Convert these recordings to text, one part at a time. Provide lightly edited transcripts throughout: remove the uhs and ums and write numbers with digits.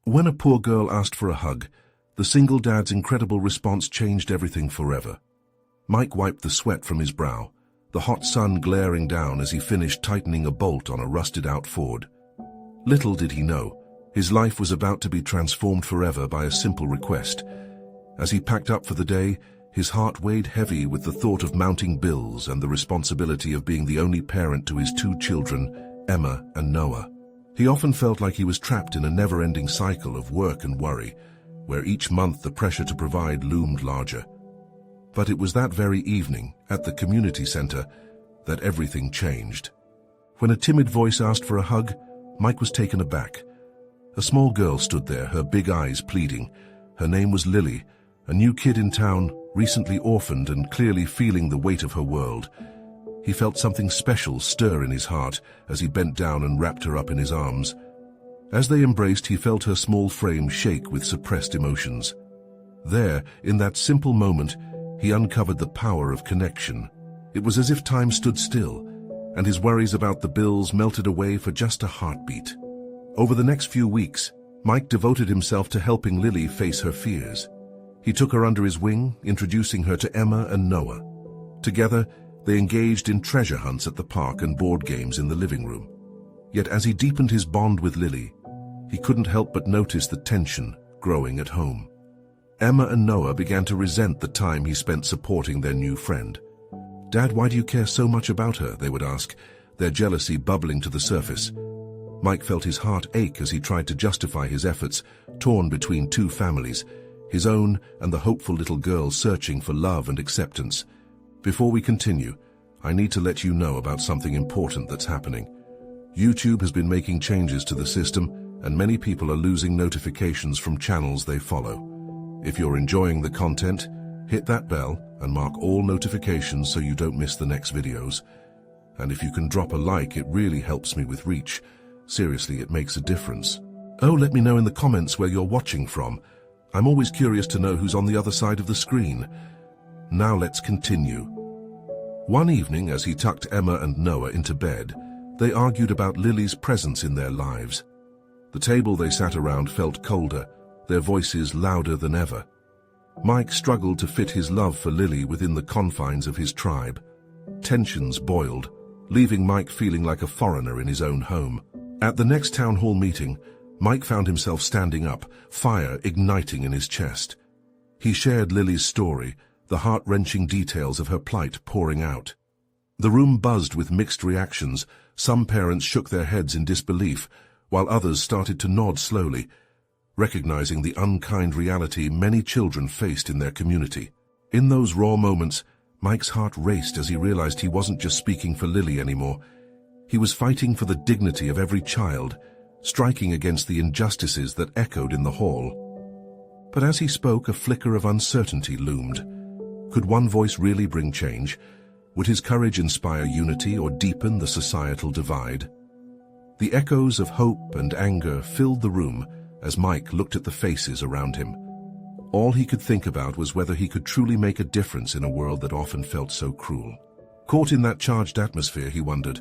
When a poor girl asked for a hug, the single dad's incredible response changed everything forever. Mike wiped the sweat from his brow, the hot sun glaring down as he finished tightening a bolt on a rusted-out Ford. Little did he know, his life was about to be transformed forever by a simple request. As he packed up for the day, his heart weighed heavy with the thought of mounting bills and the responsibility of being the only parent to his two children, Emma and Noah. He often felt like he was trapped in a never-ending cycle of work and worry, where each month the pressure to provide loomed larger. But it was that very evening, at the community center, that everything changed. When a timid voice asked for a hug, Mike was taken aback. A small girl stood there, her big eyes pleading. Her name was Lily, a new kid in town, recently orphaned and clearly feeling the weight of her world. He felt something special stir in his heart as he bent down and wrapped her up in his arms. As they embraced, he felt her small frame shake with suppressed emotions. There, in that simple moment, he uncovered the power of connection. It was as if time stood still, and his worries about the bills melted away for just a heartbeat. Over the next few weeks, Mike devoted himself to helping Lily face her fears. He took her under his wing, introducing her to Emma and Noah. Together, they engaged in treasure hunts at the park and board games in the living room. Yet as he deepened his bond with Lily, he couldn't help but notice the tension growing at home. Emma and Noah began to resent the time he spent supporting their new friend. "Dad, why do you care so much about her?" they would ask, their jealousy bubbling to the surface. Mike felt his heart ache as he tried to justify his efforts, torn between two families, his own and the hopeful little girl searching for love and acceptance. Before we continue, I need to let you know about something important that's happening. YouTube has been making changes to the system, and many people are losing notifications from channels they follow. If you're enjoying the content, hit that bell and mark all notifications so you don't miss the next videos. And if you can drop a like, it really helps me with reach. Seriously, it makes a difference. Oh, let me know in the comments where you're watching from. I'm always curious to know who's on the other side of the screen. Now let's continue. One evening, as he tucked Emma and Noah into bed, they argued about Lily's presence in their lives. The table they sat around felt colder, their voices louder than ever. Mike struggled to fit his love for Lily within the confines of his tribe. Tensions boiled, leaving Mike feeling like a foreigner in his own home. At the next town hall meeting, Mike found himself standing up, fire igniting in his chest. He shared Lily's story, the heart-wrenching details of her plight pouring out. The room buzzed with mixed reactions. Some parents shook their heads in disbelief, while others started to nod slowly, recognizing the unkind reality many children faced in their community. In those raw moments, Mike's heart raced as he realized he wasn't just speaking for Lily anymore. He was fighting for the dignity of every child, striking against the injustices that echoed in the hall. But as he spoke, a flicker of uncertainty loomed. Could one voice really bring change? Would his courage inspire unity or deepen the societal divide? The echoes of hope and anger filled the room as Mike looked at the faces around him. All he could think about was whether he could truly make a difference in a world that often felt so cruel. Caught in that charged atmosphere, he wondered,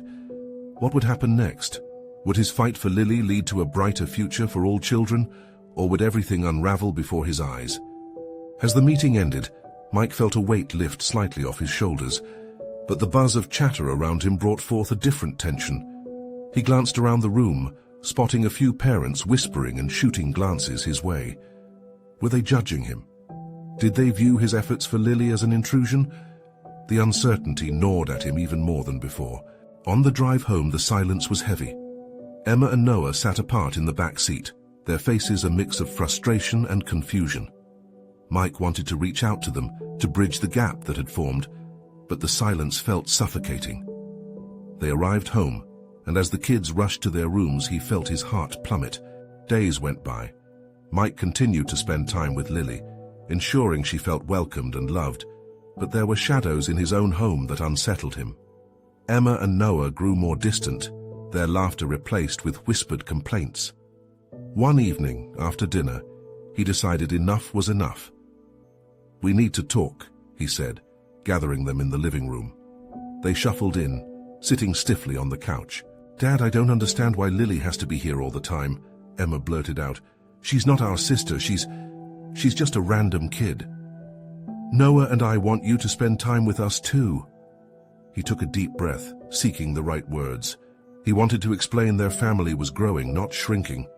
what would happen next? Would his fight for Lily lead to a brighter future for all children, or would everything unravel before his eyes? As the meeting ended, Mike felt a weight lift slightly off his shoulders, but the buzz of chatter around him brought forth a different tension. He glanced around the room, spotting a few parents whispering and shooting glances his way. Were they judging him? Did they view his efforts for Lily as an intrusion? The uncertainty gnawed at him even more than before. On the drive home, the silence was heavy. Emma and Noah sat apart in the back seat, their faces a mix of frustration and confusion. Mike wanted to reach out to them, to bridge the gap that had formed, but the silence felt suffocating. They arrived home, and as the kids rushed to their rooms, he felt his heart plummet. Days went by. Mike continued to spend time with Lily, ensuring she felt welcomed and loved, but there were shadows in his own home that unsettled him. Emma and Noah grew more distant, their laughter replaced with whispered complaints. One evening, after dinner, he decided enough was enough. "We need to talk," he said, gathering them in the living room. They shuffled in, sitting stiffly on the couch. "Dad, I don't understand why Lily has to be here all the time," Emma blurted out. She's not our sister, she's just a random kid. Noah and I want you to spend time with us too. He took a deep breath, seeking the right words. He wanted to explain their family was growing, not shrinking.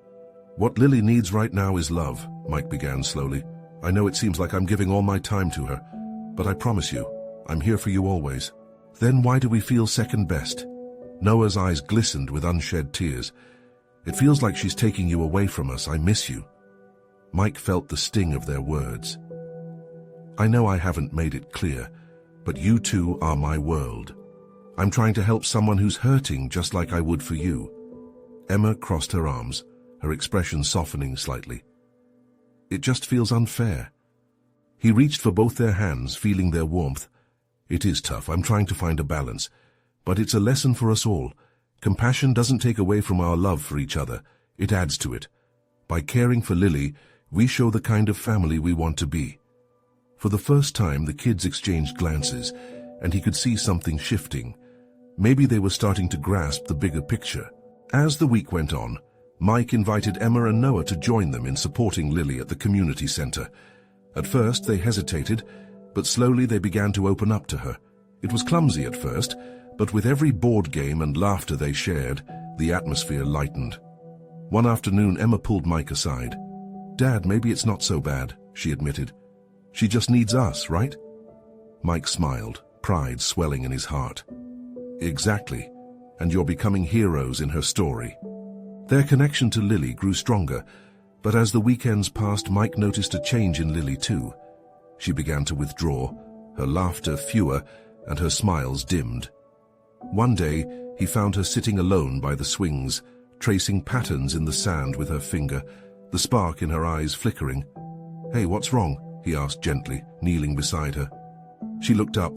What Lily needs right now is love, Mike began slowly. I know it seems like I'm giving all my time to her, but I promise you, I'm here for you always. Then why do we feel second best? Noah's eyes glistened with unshed tears. It feels like she's taking you away from us. I miss you. Mike felt the sting of their words. I know I haven't made it clear, but you two are my world. I'm trying to help someone who's hurting just like I would for you. Emma crossed her arms, her expression softening slightly. It just feels unfair. He reached for both their hands, feeling their warmth. It is tough. I'm trying to find a balance, but it's a lesson for us all. Compassion doesn't take away from our love for each other. It adds to it. By caring for Lily, we show the kind of family we want to be. For the first time, the kids exchanged glances, and he could see something shifting. Maybe they were starting to grasp the bigger picture. As the week went on, Mike invited Emma and Noah to join them in supporting Lily at the community center. At first, they hesitated, but slowly they began to open up to her. It was clumsy at first, but with every board game and laughter they shared, the atmosphere lightened. One afternoon, Emma pulled Mike aside. Dad, maybe it's not so bad, she admitted. She just needs us, right? Mike smiled, pride swelling in his heart. Exactly, and you're becoming heroes in her story. Their connection to Lily grew stronger, but as the weekends passed, Mike noticed a change in Lily too. She began to withdraw, her laughter fewer, and her smiles dimmed. One day, he found her sitting alone by the swings, tracing patterns in the sand with her finger, the spark in her eyes flickering. Hey, what's wrong? He asked gently, kneeling beside her. She looked up,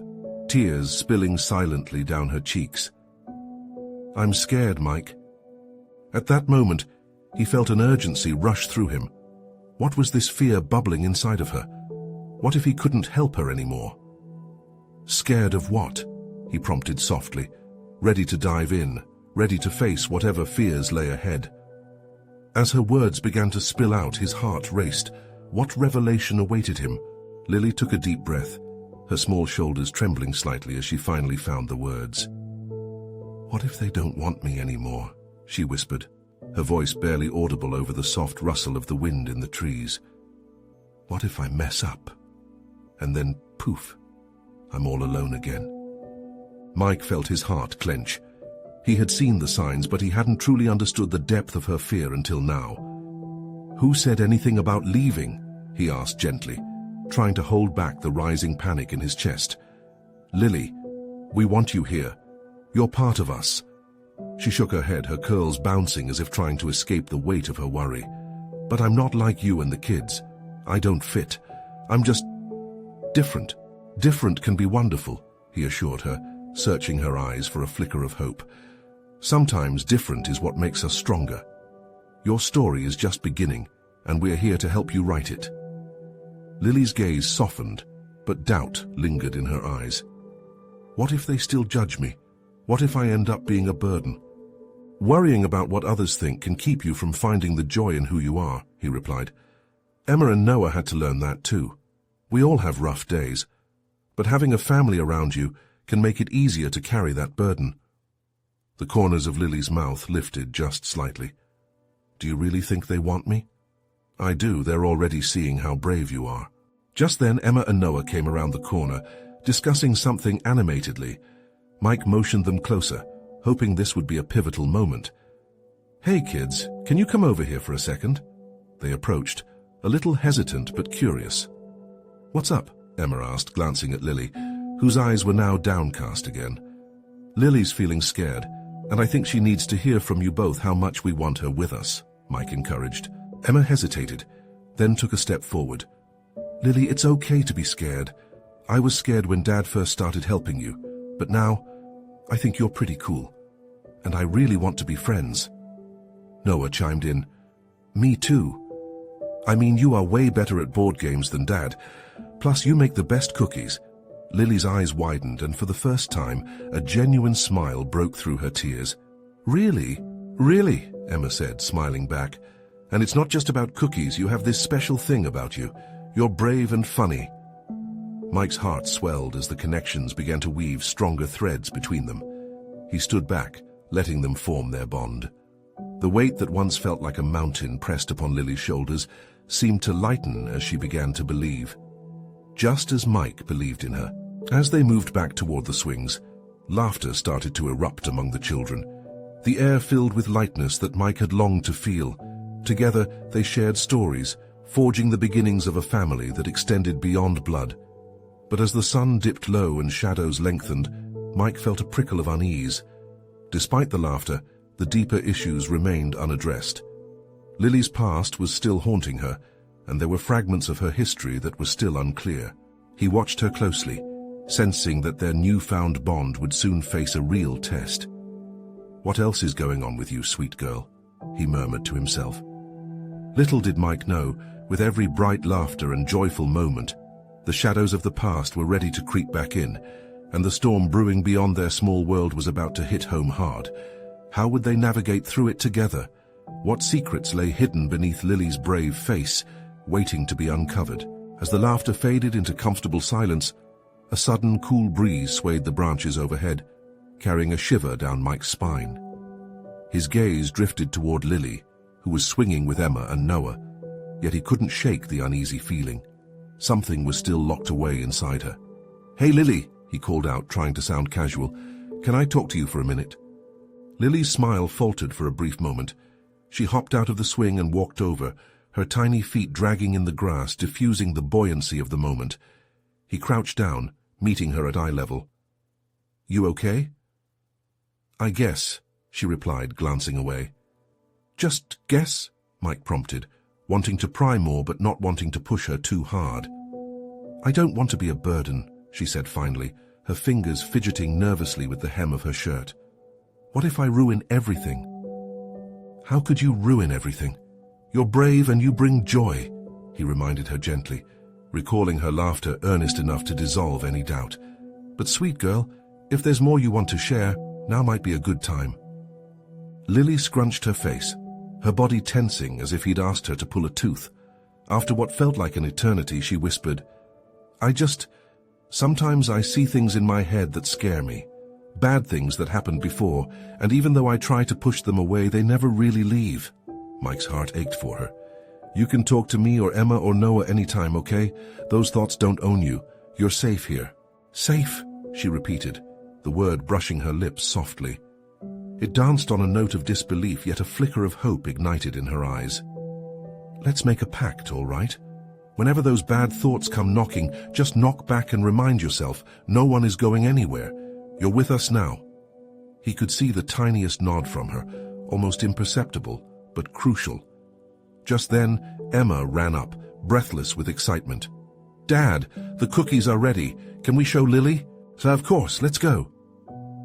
tears spilling silently down her cheeks. I'm scared, Mike. At that moment, he felt an urgency rush through him. What was this fear bubbling inside of her? What if he couldn't help her anymore? Scared of what? He prompted softly, ready to dive in, ready to face whatever fears lay ahead. As her words began to spill out, his heart raced. What revelation awaited him? Lily took a deep breath, her small shoulders trembling slightly as she finally found the words. What if they don't want me anymore? She whispered, her voice barely audible over the soft rustle of the wind in the trees. What if I mess up? And then, poof, I'm all alone again. Mike felt his heart clench. He had seen the signs, but he hadn't truly understood the depth of her fear until now. Who said anything about leaving? He asked gently, trying to hold back the rising panic in his chest. Lily, we want you here. You're part of us. She shook her head, her curls bouncing as if trying to escape the weight of her worry. But I'm not like you and the kids. I don't fit. I'm just different. Different can be wonderful, he assured her, searching her eyes for a flicker of hope. Sometimes different is what makes us stronger. Your story is just beginning, and we're here to help you write it. Lily's gaze softened, but doubt lingered in her eyes. What if they still judge me? What if I end up being a burden? Worrying about what others think can keep you from finding the joy in who you are, he replied. Emma and Noah had to learn that too. We all have rough days, but having a family around you can make it easier to carry that burden. The corners of Lily's mouth lifted just slightly. Do you really think they want me? I do. They're already seeing how brave you are. Just then, Emma and Noah came around the corner, discussing something animatedly. Mike motioned them closer, hoping this would be a pivotal moment. Hey kids, can you come over here for a second? They approached, a little hesitant but curious. What's up? Emma asked, glancing at Lily, whose eyes were now downcast again. Lily's feeling scared, and I think she needs to hear from you both how much we want her with us, Mike encouraged. Emma hesitated, then took a step forward. Lily, it's okay to be scared. I was scared when Dad first started helping you, but now I think you're pretty cool, and I really want to be friends. Noah chimed in. Me too. I mean, you are way better at board games than Dad, plus you make the best cookies. Lily's eyes widened, and for the first time, a genuine smile broke through her tears. Really? Really? Emma said, smiling back. And it's not just about cookies, you have this special thing about you. You're brave and funny. Mike's heart swelled as the connections began to weave stronger threads between them. He stood back, letting them form their bond. The weight that once felt like a mountain pressed upon Lily's shoulders seemed to lighten as she began to believe. Just as Mike believed in her. As they moved back toward the swings, laughter started to erupt among the children. The air filled with lightness that Mike had longed to feel. Together, they shared stories, forging the beginnings of a family that extended beyond blood. But as the sun dipped low and shadows lengthened, Mike felt a prickle of unease. Despite the laughter, the deeper issues remained unaddressed. Lily's past was still haunting her, and there were fragments of her history that were still unclear. He watched her closely, sensing that their newfound bond would soon face a real test. "What else is going on with you, sweet girl?" he murmured to himself. Little did Mike know, with every bright laughter and joyful moment, the shadows of the past were ready to creep back in, and the storm brewing beyond their small world was about to hit home hard. How would they navigate through it together? What secrets lay hidden beneath Lily's brave face, waiting to be uncovered? As the laughter faded into comfortable silence, a sudden cool breeze swayed the branches overhead, carrying a shiver down Mike's spine. His gaze drifted toward Lily, who was swinging with Emma and Noah, yet he couldn't shake the uneasy feeling. Something was still locked away inside her. "Hey, Lily," he called out, trying to sound casual. "Can I talk to you for a minute?" Lily's smile faltered for a brief moment. She hopped out of the swing and walked over, her tiny feet dragging in the grass, diffusing the buoyancy of the moment. He crouched down, meeting her at eye level. "You okay?" "I guess," she replied, glancing away. "Just guess?" Mike prompted, wanting to pry more but not wanting to push her too hard. "I don't want to be a burden," she said finally, her fingers fidgeting nervously with the hem of her shirt. "What if I ruin everything?" "How could you ruin everything? You're brave and you bring joy," he reminded her gently, recalling her laughter earnest enough to dissolve any doubt. "But sweet girl, if there's more you want to share, now might be a good time." Lily scrunched her face, her body tensing as if he'd asked her to pull a tooth. After what felt like an eternity, she whispered, Sometimes I see things in my head that scare me. Bad things that happened before, and even though I try to push them away, they never really leave." Mike's heart ached for her. "You can talk to me or Emma or Noah anytime, okay? Those thoughts don't own you. You're safe here." "Safe," she repeated, the word brushing her lips softly. It danced on a note of disbelief, yet a flicker of hope ignited in her eyes. "Let's make a pact, all right? Whenever those bad thoughts come knocking, just knock back and remind yourself, no one is going anywhere. You're with us now." He could see the tiniest nod from her, almost imperceptible, but crucial. Just then, Emma ran up, breathless with excitement. "Dad, the cookies are ready. Can we show Lily?" "So of course, let's go."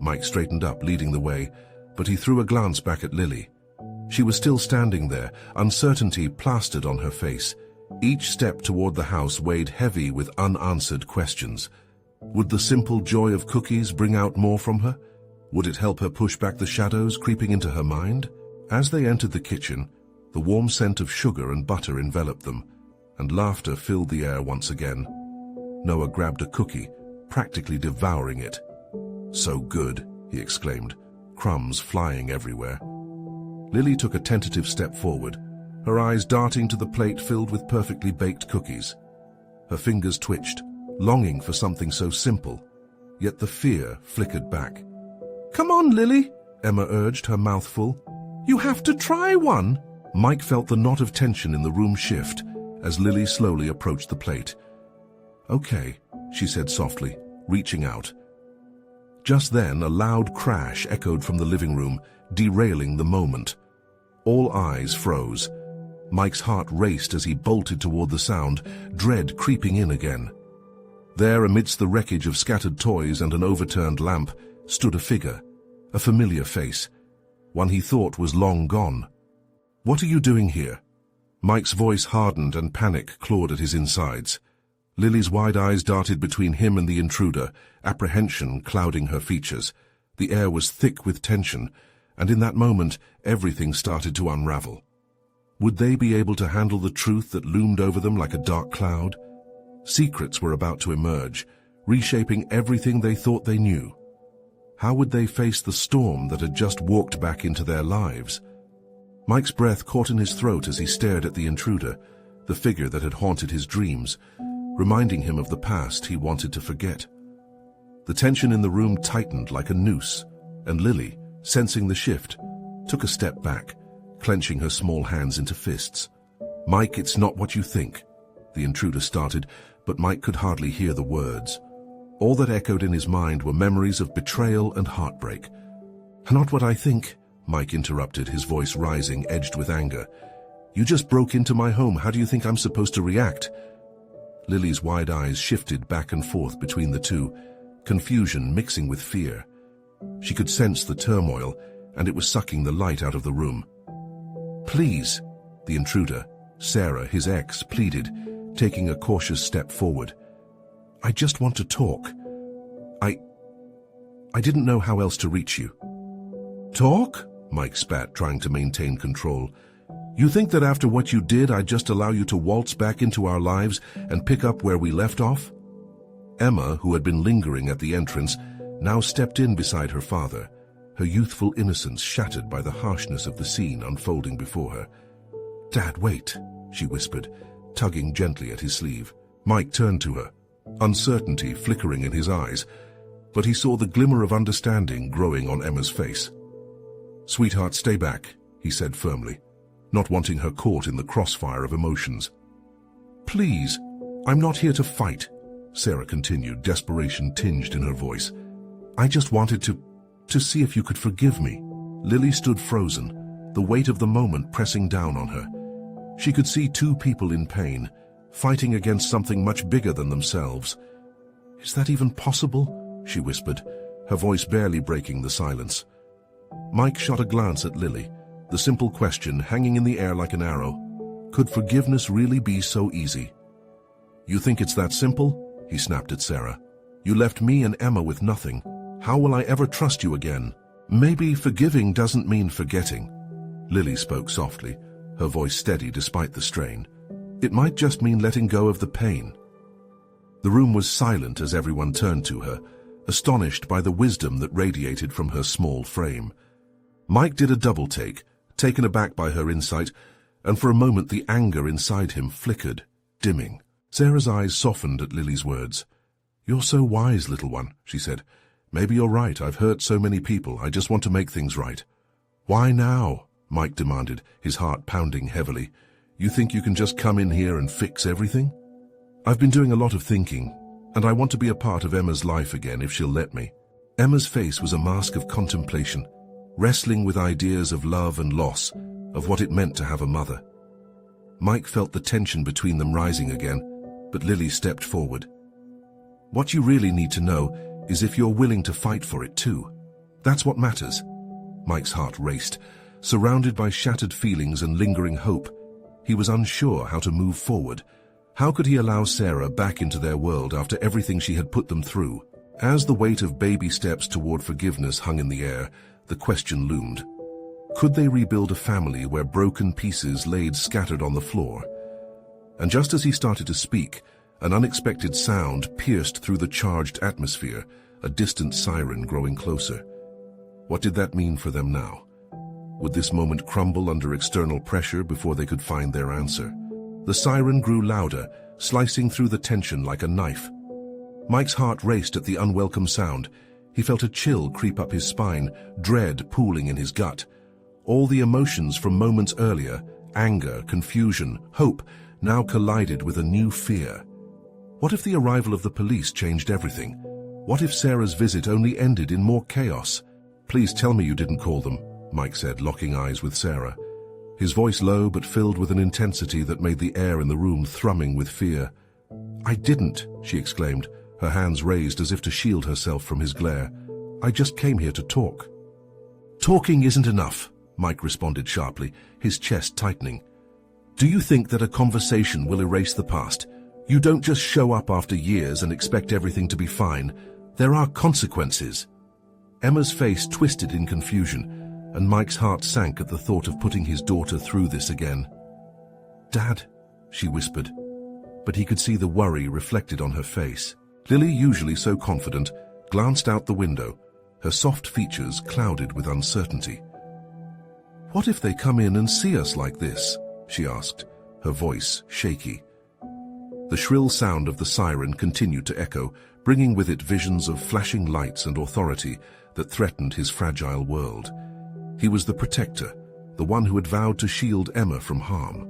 Mike straightened up, leading the way, but he threw a glance back at Lily. She was still standing there, uncertainty plastered on her face. Each step toward the house weighed heavy with unanswered questions. Would the simple joy of cookies bring out more from her? Would it help her push back the shadows creeping into her mind? As they entered the kitchen, the warm scent of sugar and butter enveloped them, and laughter filled the air once again. Noah grabbed a cookie, practically devouring it. "So good," he exclaimed, crumbs flying everywhere. Lily took a tentative step forward, her eyes darting to the plate filled with perfectly baked cookies. Her fingers twitched, longing for something so simple, yet the fear flickered back. "Come on, Lily," Emma urged, her mouth full. "You have to try one." Mike felt the knot of tension in the room shift as Lily slowly approached the plate. "Okay," she said softly, reaching out. Just then, a loud crash echoed from the living room, derailing the moment. All eyes froze. Mike's heart raced as he bolted toward the sound, dread creeping in again. There, amidst the wreckage of scattered toys and an overturned lamp, stood a figure, a familiar face, one he thought was long gone. "What are you doing here?" Mike's voice hardened and panic clawed at his insides. Lily's wide eyes darted between him and the intruder, apprehension clouding her features. The air was thick with tension, and in that moment, everything started to unravel. Would they be able to handle the truth that loomed over them like a dark cloud? Secrets were about to emerge, reshaping everything they thought they knew. How would they face the storm that had just walked back into their lives? Mike's breath caught in his throat as he stared at the intruder, the figure that had haunted his dreams, reminding him of the past he wanted to forget. The tension in the room tightened like a noose, and Lily, sensing the shift, took a step back, clenching her small hands into fists. "Mike, it's not what you think," the intruder started, but Mike could hardly hear the words. All that echoed in his mind were memories of betrayal and heartbreak. "Not what I think," Mike interrupted, his voice rising, edged with anger. "You just broke into my home. How do you think I'm supposed to react?" Lily's wide eyes shifted back and forth between the two, confusion mixing with fear. She could sense the turmoil, and it was sucking the light out of the room. "Please," the intruder, Sarah, his ex, pleaded, taking a cautious step forward. "I just want to talk. I didn't know how else to reach you." "Talk?" Mike spat, trying to maintain control. "You think that after what you did, I'd just allow you to waltz back into our lives and pick up where we left off?" Emma, who had been lingering at the entrance, now stepped in beside her father, her youthful innocence shattered by the harshness of the scene unfolding before her. "Dad, wait," she whispered, tugging gently at his sleeve. Mike turned to her, uncertainty flickering in his eyes, but he saw the glimmer of understanding growing on Emma's face. "Sweetheart, stay back," he said firmly, not wanting her caught in the crossfire of emotions. "Please, I'm not here to fight," Sarah continued, desperation tinged in her voice. "I just wanted to see if you could forgive me." Lily stood frozen, the weight of the moment pressing down on her. She could see two people in pain, fighting against something much bigger than themselves. "Is that even possible?" she whispered, her voice barely breaking the silence. Mike shot a glance at Lily, the simple question hanging in the air like an arrow. Could forgiveness really be so easy? "You think it's that simple?" he snapped at Sarah. "You left me and Emma with nothing. How will I ever trust you again?" "Maybe forgiving doesn't mean forgetting," Lily spoke softly, her voice steady despite the strain. "It might just mean letting go of the pain." The room was silent as everyone turned to her, astonished by the wisdom that radiated from her small frame. Mike did a double take, taken aback by her insight, and for a moment the anger inside him flickered, dimming. Sarah's eyes softened at Lily's words. "You're so wise, little one," she said. "Maybe you're right. I've hurt so many people. I just want to make things right." "Why now?" Mike demanded, his heart pounding heavily. "You think you can just come in here and fix everything?" "I've been doing a lot of thinking, and I want to be a part of Emma's life again if she'll let me." Emma's face was a mask of contemplation, wrestling with ideas of love and loss, of what it meant to have a mother. Mike felt the tension between them rising again, but Lily stepped forward. "What you really need to know is if you're willing to fight for it too. That's what matters." Mike's heart raced. Surrounded by shattered feelings and lingering hope, he was unsure how to move forward. How could he allow Sarah back into their world after everything she had put them through? As the weight of baby steps toward forgiveness hung in the air, the question loomed. Could they rebuild a family where broken pieces laid scattered on the floor? And just as he started to speak, an unexpected sound pierced through the charged atmosphere, a distant siren growing closer. What did that mean for them now? Would this moment crumble under external pressure before they could find their answer? The siren grew louder, slicing through the tension like a knife. Mike's heart raced at the unwelcome sound. He felt a chill creep up his spine, dread pooling in his gut. All the emotions from moments earlier, anger, confusion, hope, now collided with a new fear. What if the arrival of the police changed everything? What if Sarah's visit only ended in more chaos? "Please tell me you didn't call them," Mike said, locking eyes with Sarah. His voice low but filled with an intensity that made the air in the room thrumming with fear. "I didn't," she exclaimed, her hands raised as if to shield herself from his glare. "I just came here to talk." "Talking isn't enough," Mike responded sharply, his chest tightening. "Do you think that a conversation will erase the past? You don't just show up after years and expect everything to be fine. There are consequences." Emma's face twisted in confusion, and Mike's heart sank at the thought of putting his daughter through this again. "Dad," she whispered, but he could see the worry reflected on her face. Lily, usually so confident, glanced out the window, her soft features clouded with uncertainty. "What if they come in and see us like this?" she asked, her voice shaky. The shrill sound of the siren continued to echo, bringing with it visions of flashing lights and authority that threatened his fragile world. He was the protector, the one who had vowed to shield Emma from harm.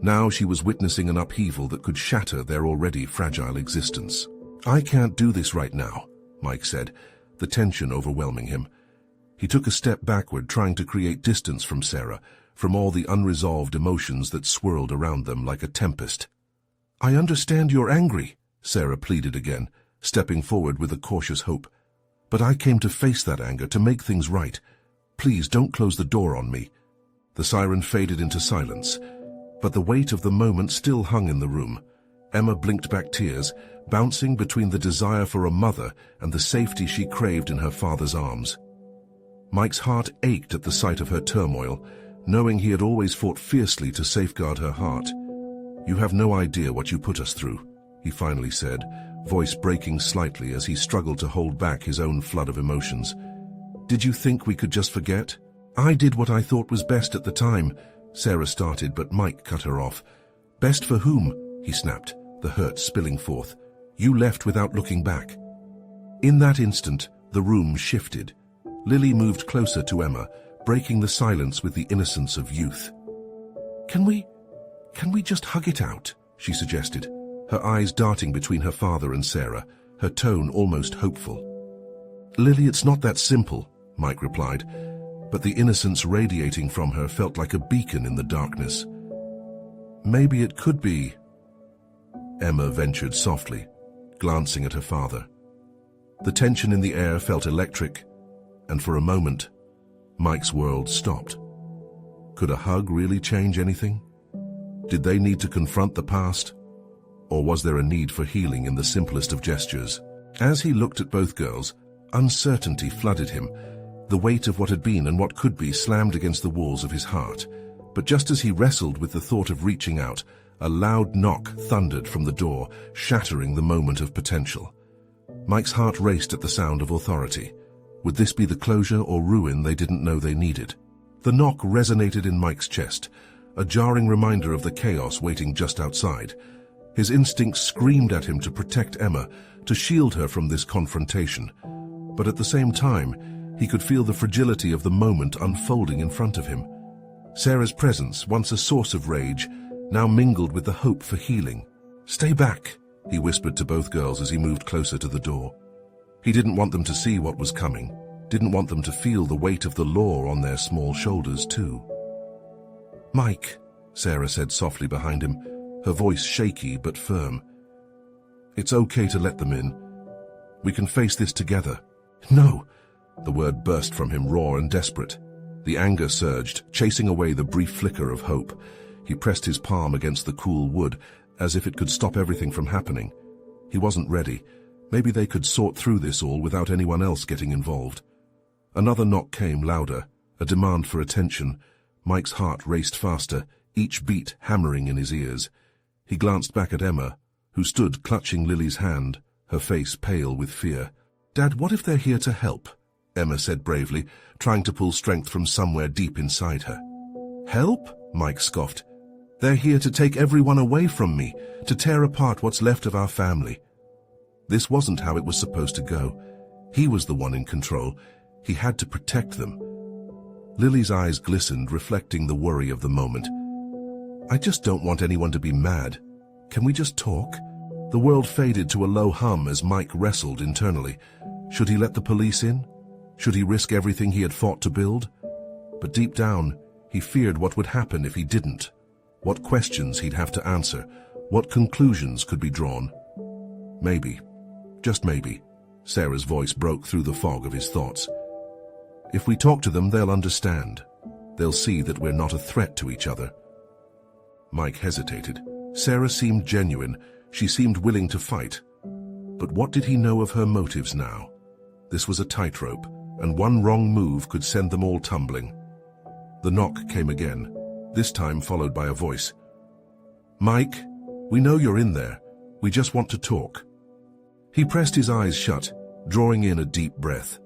Now she was witnessing an upheaval that could shatter their already fragile existence. "I can't do this right now," Mike said, the tension overwhelming him. He took a step backward, trying to create distance from Sarah, from all the unresolved emotions that swirled around them like a tempest. "I understand you're angry," Sarah pleaded again, stepping forward with a cautious hope. "But I came to face that anger, to make things right. Please don't close the door on me." The siren faded into silence, but the weight of the moment still hung in the room. Emma blinked back tears, bouncing between the desire for a mother and the safety she craved in her father's arms. Mike's heart ached at the sight of her turmoil, knowing he had always fought fiercely to safeguard her heart. "You have no idea what you put us through," he finally said, voice breaking slightly as he struggled to hold back his own flood of emotions. "Did you think we could just forget?" "I did what I thought was best at the time," Sarah started, but Mike cut her off. "Best for whom?" he snapped, the hurt spilling forth. "You left without looking back." In that instant, the room shifted. Lily moved closer to Emma, breaking the silence with the innocence of youth. Can we just hug it out?" she suggested, her eyes darting between her father and Sarah, her tone almost hopeful. "Lily, it's not that simple," Mike replied, but the innocence radiating from her felt like a beacon in the darkness. "Maybe it could be," Emma ventured softly, glancing at her father. The tension in the air felt electric, and for a moment, Mike's world stopped. Could a hug really change anything? Did they need to confront the past? Or was there a need for healing in the simplest of gestures? As he looked at both girls, uncertainty flooded him. The weight of what had been and what could be slammed against the walls of his heart. But just as he wrestled with the thought of reaching out, a loud knock thundered from the door, shattering the moment of potential. Mike's heart raced at the sound of authority. Would this be the closure or ruin they didn't know they needed? The knock resonated in Mike's chest, a jarring reminder of the chaos waiting just outside. His instincts screamed at him to protect Emma, to shield her from this confrontation. But at the same time, he could feel the fragility of the moment unfolding in front of him. Sarah's presence, once a source of rage, now mingled with the hope for healing. "Stay back," he whispered to both girls as he moved closer to the door. He didn't want them to see what was coming, didn't want them to feel the weight of the law on their small shoulders too. "Mike," Sarah said softly behind him, her voice shaky but firm. "It's okay to let them in. We can face this together." "No!" The word burst from him raw and desperate. The anger surged, chasing away the brief flicker of hope. He pressed his palm against the cool wood, as if it could stop everything from happening. He wasn't ready. Maybe they could sort through this all without anyone else getting involved. Another knock came, louder, a demand for attention. Mike's heart raced faster, each beat hammering in his ears. He glanced back at Emma, who stood clutching Lily's hand, her face pale with fear. "Dad, what if they're here to help?" Emma said bravely, trying to pull strength from somewhere deep inside her. "Help?" Mike scoffed. "They're here to take everyone away from me, to tear apart what's left of our family." This wasn't how it was supposed to go. He was the one in control. He had to protect them. Lily's eyes glistened, reflecting the worry of the moment. "I just don't want anyone to be mad. Can we just talk?" The world faded to a low hum as Mike wrestled internally. Should he let the police in? Should he risk everything he had fought to build? But deep down, he feared what would happen if he didn't. What questions he'd have to answer. What conclusions could be drawn. Maybe, just maybe, Sarah's voice broke through the fog of his thoughts. If we talk to them, they'll understand. They'll see that we're not a threat to each other. Mike hesitated. Sarah seemed genuine. She seemed willing to fight. But what did he know of her motives now? This was a tightrope, and one wrong move could send them all tumbling. The knock came again, this time followed by a voice. "Mike, we know you're in there. We just want to talk." He pressed his eyes shut, drawing in a deep breath.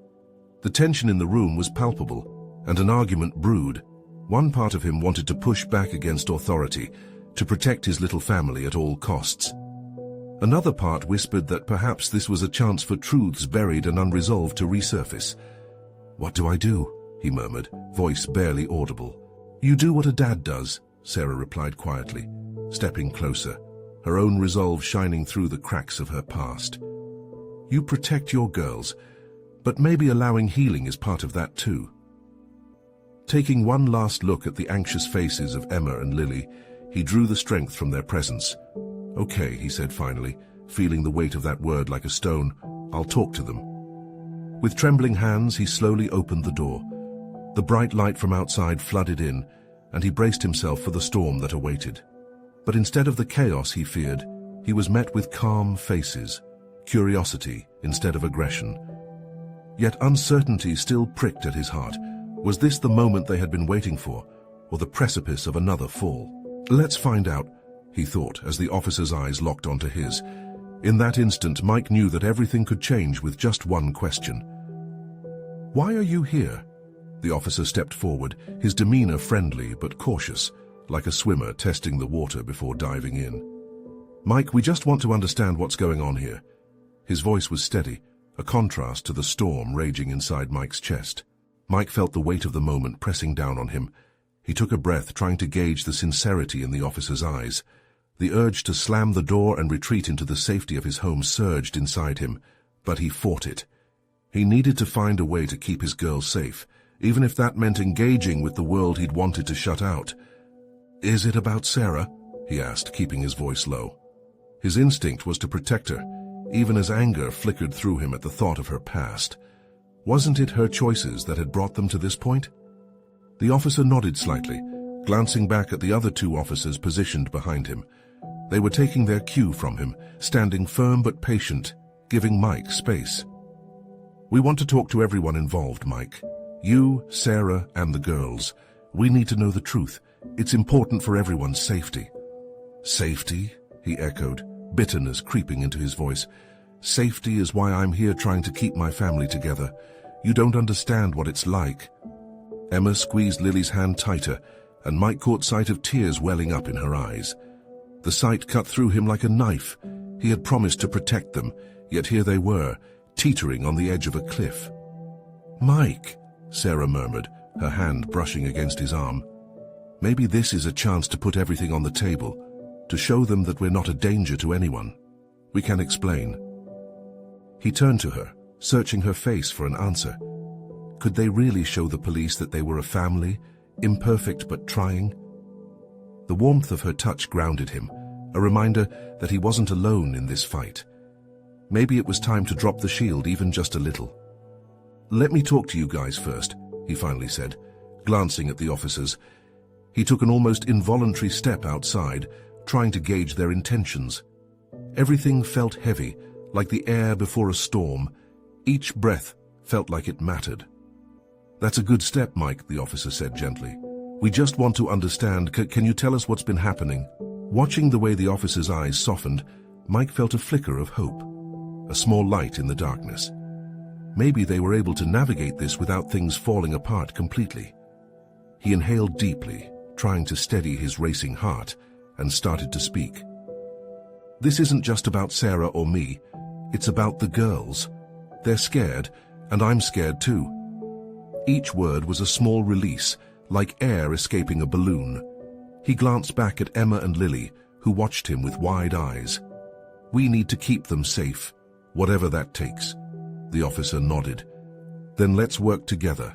The tension in the room was palpable, and an argument brewed. One part of him wanted to push back against authority, to protect his little family at all costs. Another part whispered that perhaps this was a chance for truths buried and unresolved to resurface. "What do I do?" he murmured, voice barely audible. "You do what a dad does," Sarah replied quietly, stepping closer, her own resolve shining through the cracks of her past. "You protect your girls, but maybe allowing healing is part of that too." Taking one last look at the anxious faces of Emma and Lily, he drew the strength from their presence. "Okay," he said finally, feeling the weight of that word like a stone. "I'll talk to them." With trembling hands, he slowly opened the door. The bright light from outside flooded in, and he braced himself for the storm that awaited. But instead of the chaos he feared, he was met with calm faces, curiosity instead of aggression. Yet uncertainty still pricked at his heart. Was this the moment they had been waiting for, or the precipice of another fall? "Let's find out," he thought as the officer's eyes locked onto his. In that instant, Mike knew that everything could change with just one question. "Why are you here?" The officer stepped forward, his demeanor friendly but cautious, like a swimmer testing the water before diving in. "Mike, we just want to understand what's going on here." His voice was steady, a contrast to the storm raging inside Mike's chest. Mike felt the weight of the moment pressing down on him. He took a breath, trying to gauge the sincerity in the officer's eyes. The urge to slam the door and retreat into the safety of his home surged inside him, but he fought it. He needed to find a way to keep his girl safe, even if that meant engaging with the world he'd wanted to shut out. "Is it about Sarah?" he asked, keeping his voice low. His instinct was to protect her, even as anger flickered through him at the thought of her past. Wasn't it her choices that had brought them to this point? The officer nodded slightly, glancing back at the other two officers positioned behind him. They were taking their cue from him, standing firm but patient, giving Mike space. "We want to talk to everyone involved, Mike. You, Sarah, and the girls. We need to know the truth. It's important for everyone's safety." "Safety?" he echoed, bitterness creeping into his voice. "Safety is why I'm here trying to keep my family together. You don't understand what it's like." Emma squeezed Lily's hand tighter, and Mike caught sight of tears welling up in her eyes. The sight cut through him like a knife. He had promised to protect them, yet here they were, teetering on the edge of a cliff. "Mike," Sarah murmured, her hand brushing against his arm. "Maybe this is a chance to put everything on the table, to show them that we're not a danger to anyone. We can explain." He turned to her, searching her face for an answer. Could they really show the police that they were a family, imperfect but trying? The warmth of her touch grounded him, a reminder that he wasn't alone in this fight. Maybe it was time to drop the shield even just a little. "Let me talk to you guys first," he finally said, glancing at the officers. He took an almost involuntary step outside, trying to gauge their intentions. Everything felt heavy, like the air before a storm. Each breath felt like it mattered. "That's a good step, Mike," the officer said gently. "We just want to understand. Can you tell us what's been happening?" Watching the way the officer's eyes softened, Mike felt a flicker of hope, a small light in the darkness. Maybe they were able to navigate this without things falling apart completely. He inhaled deeply, trying to steady his racing heart, and started to speak. "This isn't just about Sarah or me. It's about the girls. They're scared, and I'm scared too." Each word was a small release, like air escaping a balloon. He glanced back at Emma and Lily, who watched him with wide eyes. "We need to keep them safe, whatever that takes." The officer nodded. "Then let's work together.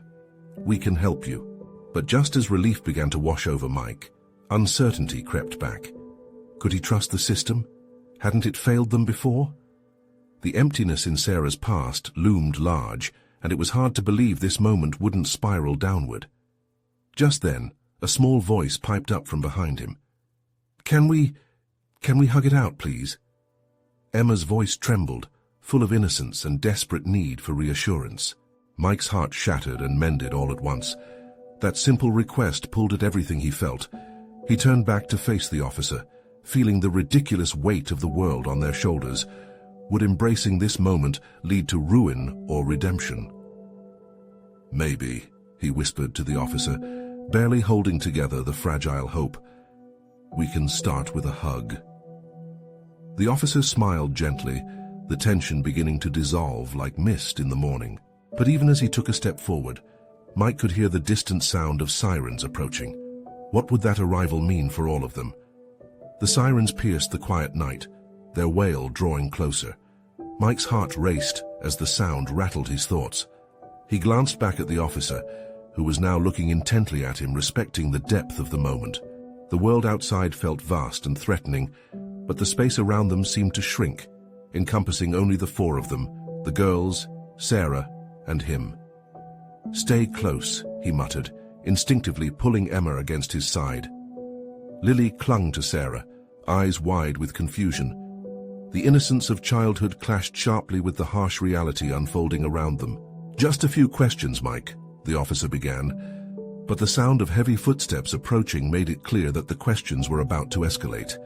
We can help you." But just as relief began to wash over Mike, uncertainty crept back. Could he trust the system? Hadn't it failed them before? The emptiness in Sarah's past loomed large, and it was hard to believe this moment wouldn't spiral downward. Just then, a small voice piped up from behind him. Can we hug it out, please?" Emma's voice trembled, full of innocence and desperate need for reassurance. Mike's heart shattered and mended all at once. That simple request pulled at everything he felt. He turned back to face the officer, feeling the ridiculous weight of the world on their shoulders. Would embracing this moment lead to ruin or redemption? "Maybe," he whispered to the officer, barely holding together the fragile hope. "We can start with a hug." The officer smiled gently, the tension beginning to dissolve like mist in the morning. But even as he took a step forward, Mike could hear the distant sound of sirens approaching. What would that arrival mean for all of them? The sirens pierced the quiet night, their wail drawing closer. Mike's heart raced as the sound rattled his thoughts. He glanced back at the officer, who was now looking intently at him, respecting the depth of the moment. The world outside felt vast and threatening, but the space around them seemed to shrink, encompassing only the four of them, the girls, Sarah, and him. "Stay close," he muttered, instinctively pulling Emma against his side. Lily clung to Sarah, eyes wide with confusion. The innocence of childhood clashed sharply with the harsh reality unfolding around them. "Just a few questions, Mike," the officer began, but the sound of heavy footsteps approaching made it clear that the questions were about to escalate.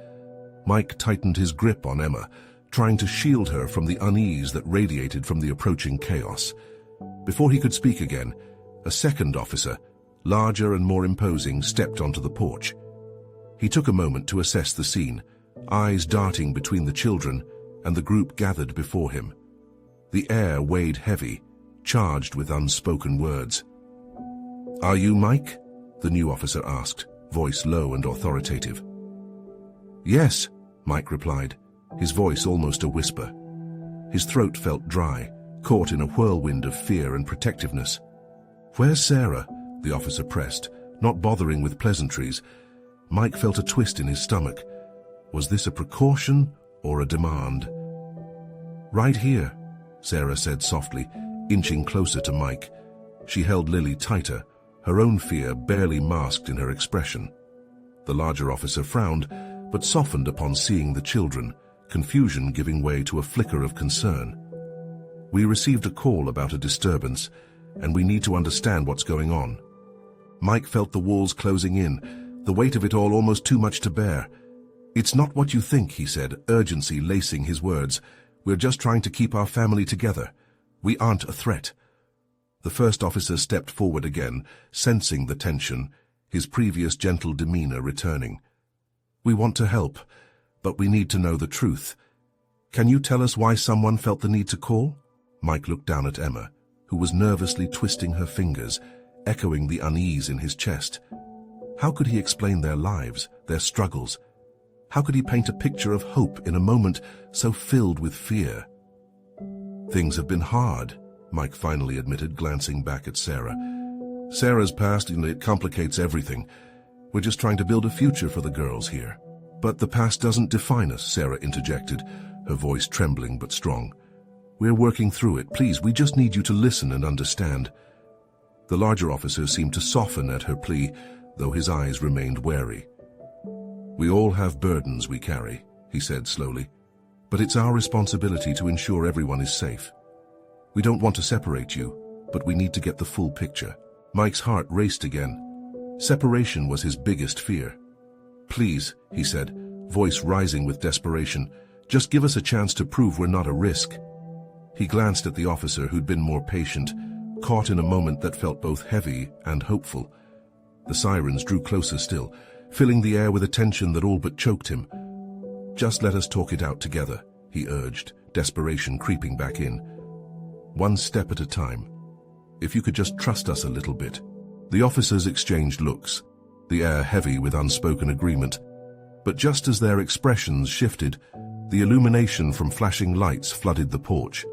Mike tightened his grip on Emma, trying to shield her from the unease that radiated from the approaching chaos. Before he could speak again, a second officer, larger and more imposing, stepped onto the porch. He took a moment to assess the scene, eyes darting between the children and the group gathered before him. The air weighed heavy, charged with unspoken words. "Are you Mike?" the new officer asked, voice low and authoritative. "Yes," Mike replied, his voice almost a whisper. His throat felt dry, caught in a whirlwind of fear and protectiveness. "Where's Sarah?" the officer pressed, not bothering with pleasantries. Mike felt a twist in his stomach. Was this a precaution or a demand? "Right here," Sarah said softly, inching closer to Mike. She held Lily tighter, her own fear barely masked in her expression. The larger officer frowned, but softened upon seeing the children, confusion giving way to a flicker of concern. "We received a call about a disturbance, and we need to understand what's going on." Mike felt the walls closing in, the weight of it all almost too much to bear. "It's not what you think," he said, urgency lacing his words. "We're just trying to keep our family together. We aren't a threat." The first officer stepped forward again, sensing the tension, his previous gentle demeanor returning. "We want to help, but we need to know the truth. Can you tell us why someone felt the need to call?" Mike looked down at Emma, who was nervously twisting her fingers, echoing the unease in his chest. How could he explain their lives, their struggles? How could he paint a picture of hope in a moment so filled with fear? "Things have been hard," Mike finally admitted, glancing back at Sarah. "Sarah's past, it complicates everything. We're just trying to build a future for the girls here." "But the past doesn't define us," Sarah interjected, her voice trembling but strong. "We're working through it. Please, we just need you to listen and understand." The larger officer seemed to soften at her plea, though his eyes remained wary. "We all have burdens we carry," he said slowly, "but it's our responsibility to ensure everyone is safe. We don't want to separate you, but we need to get the full picture." Mike's heart raced again. Separation was his biggest fear. "Please," he said, voice rising with desperation, "just give us a chance to prove we're not a risk." He glanced at the officer who'd been more patient, caught in a moment that felt both heavy and hopeful. The sirens drew closer still, filling the air with a tension that all but choked him. "Just let us talk it out together," he urged, desperation creeping back in. "One step at a time. If you could just trust us a little bit." The officers exchanged looks, the air heavy with unspoken agreement. But just as their expressions shifted, the illumination from flashing lights flooded the porch.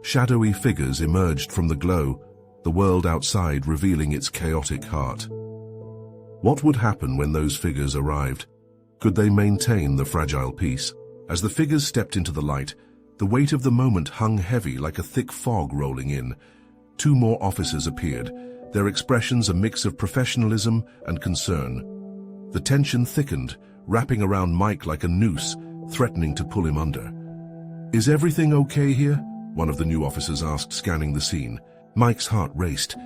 Shadowy figures emerged from the glow, the world outside revealing its chaotic heart. What would happen when those figures arrived? Could they maintain the fragile peace? As the figures stepped into the light, the weight of the moment hung heavy like a thick fog rolling in. Two more officers appeared, their expressions a mix of professionalism and concern. The tension thickened, wrapping around Mike like a noose, threatening to pull him under. "Is everything okay here?" one of the new officers asked, scanning the scene. Mike's heart raced.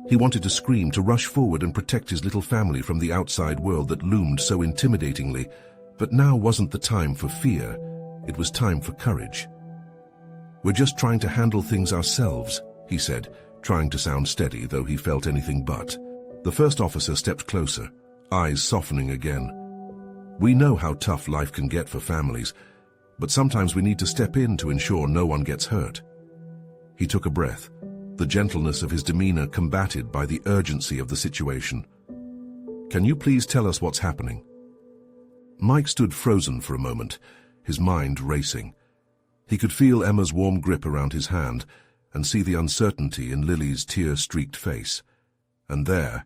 He wanted to scream, to rush forward and protect his little family from the outside world that loomed so intimidatingly, But now wasn't the time for fear, it was time for courage. "We're just trying to handle things ourselves," he said, trying to sound steady, though he felt anything but. The first officer stepped closer, eyes softening again. "We know how tough life can get for families, but sometimes we need to step in to ensure no one gets hurt." He took a breath, the gentleness of his demeanor combated by the urgency of the situation. "Can you please tell us what's happening?" Mike stood frozen for a moment, his mind racing. He could feel Emma's warm grip around his hand and see the uncertainty in Lily's tear-streaked face. And there,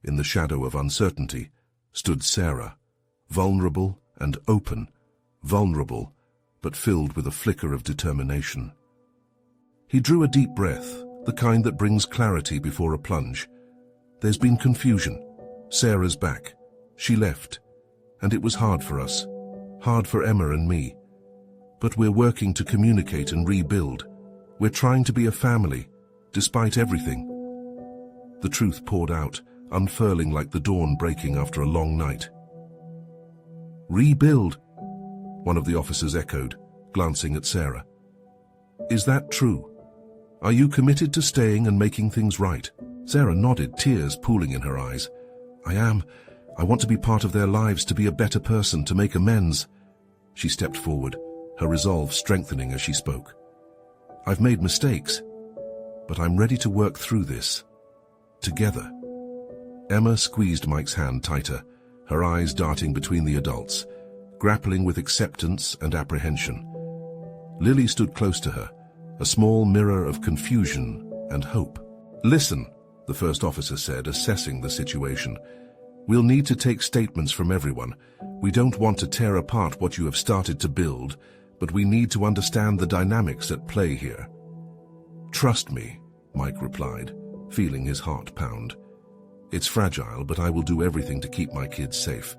in the shadow of uncertainty, stood Sarah, vulnerable and open, vulnerable, but filled with a flicker of determination. He drew a deep breath, the kind that brings clarity before a plunge. "There's been confusion. Sarah's back. She left. And it was hard for us. Hard for Emma and me. But we're working to communicate and rebuild. We're trying to be a family, despite everything." The truth poured out, unfurling like the dawn breaking after a long night. "Rebuild," one of the officers echoed, glancing at Sarah. "Is that true? Are you committed to staying and making things right?" Sarah nodded, tears pooling in her eyes. "I am. I want to be part of their lives, to be a better person, to make amends." She stepped forward, her resolve strengthening as she spoke. "I've made mistakes, but I'm ready to work through this. Together." Emma squeezed Mike's hand tighter, her eyes darting between the adults, grappling with acceptance and apprehension. Lily stood close to her, a small mirror of confusion and hope. "Listen," the first officer said, assessing the situation. "We'll need to take statements from everyone. We don't want to tear apart what you have started to build, but we need to understand the dynamics at play here." "Trust me," Mike replied, feeling his heart pound. "It's fragile, but I will do everything to keep my kids safe.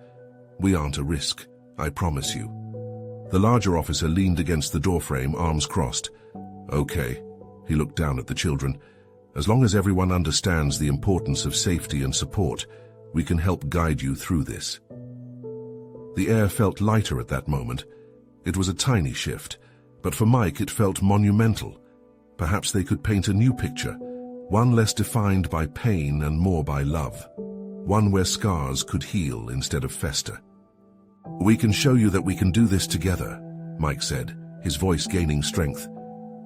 We aren't a risk, I promise you." The larger officer leaned against the doorframe, arms crossed. "Okay," he looked down at the children. "As long as everyone understands the importance of safety and support, we can help guide you through this." The air felt lighter at that moment. It was a tiny shift, but for Mike it felt monumental. Perhaps they could paint a new picture, one less defined by pain and more by love. One where scars could heal instead of fester. "We can show you that we can do this together," Mike said, his voice gaining strength.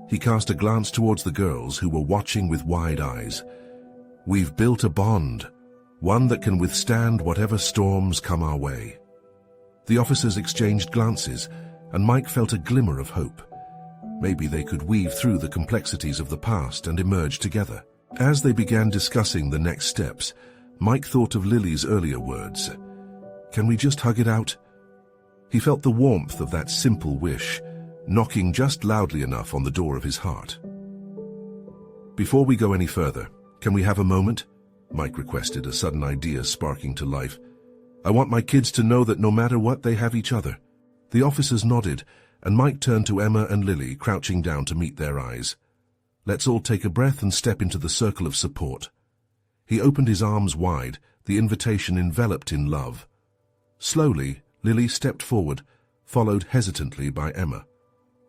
He cast a glance towards the girls who were watching with wide eyes. "We've built a bond, one that can withstand whatever storms come our way." The officers exchanged glances, and Mike felt a glimmer of hope. Maybe they could weave through the complexities of the past and emerge together. As they began discussing the next steps, Mike thought of Lily's earlier words. "Can we just hug it out?" He felt the warmth of that simple wish, knocking just loudly enough on the door of his heart. "Before we go any further, can we have a moment?" Mike requested, a sudden idea sparking to life. "I want my kids to know that no matter what, they have each other." The officers nodded, and Mike turned to Emma and Lily, crouching down to meet their eyes. "Let's all take a breath and step into the circle of support." He opened his arms wide, the invitation enveloped in love. Slowly, Lily stepped forward, followed hesitantly by Emma.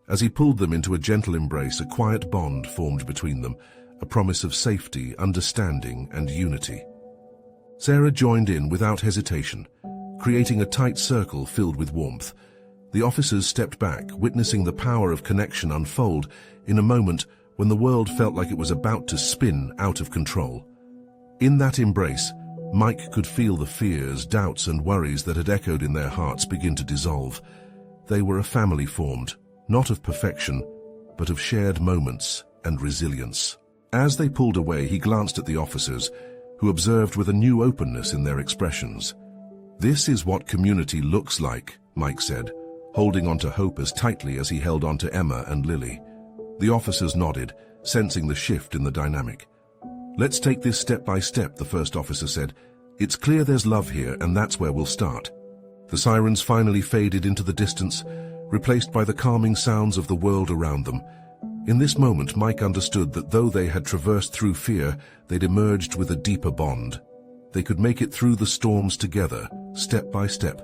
As he pulled them into a gentle embrace, a quiet bond formed between them, a promise of safety, understanding, and unity. Sarah joined in without hesitation, creating a tight circle filled with warmth. The officers stepped back, witnessing the power of connection unfold in a moment when the world felt like it was about to spin out of control. In that embrace, Mike could feel the fears, doubts, and worries that had echoed in their hearts begin to dissolve. They were a family formed, not of perfection, but of shared moments and resilience. As they pulled away, he glanced at the officers, who observed with a new openness in their expressions. "This is what community looks like," Mike said, holding on to hope as tightly as he held on to Emma and Lily. The officers nodded, sensing the shift in the dynamic. "Let's take this step by step," the first officer said. "It's clear there's love here, and that's where we'll start." The sirens finally faded into the distance, replaced by the calming sounds of the world around them. In this moment, Mike understood that though they had traversed through fear, they'd emerged with a deeper bond. They could make it through the storms together, step by step.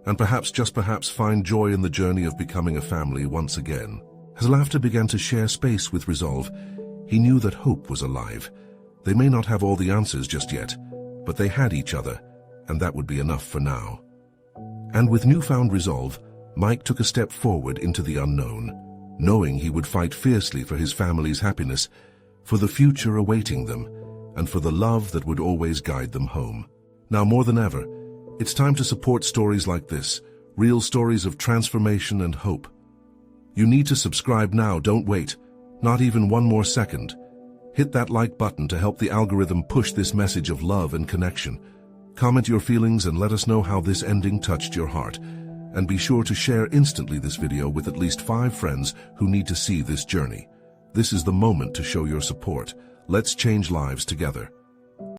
and perhaps, just perhaps, find joy in the journey of becoming a family once again. As laughter began to share space with resolve, he knew that hope was alive. They may not have all the answers just yet, but they had each other, and that would be enough for now. And with newfound resolve, Mike took a step forward into the unknown, knowing he would fight fiercely for his family's happiness, for the future awaiting them, and for the love that would always guide them home. Now more than ever, it's time to support stories like this, real stories of transformation and hope. You need to subscribe now, don't wait, not even one more second. Hit that like button to help the algorithm push this message of love and connection. Comment your feelings and let us know how this ending touched your heart. And be sure to share instantly this video with at least 5 friends who need to see this journey. This is the moment to show your support. Let's change lives together.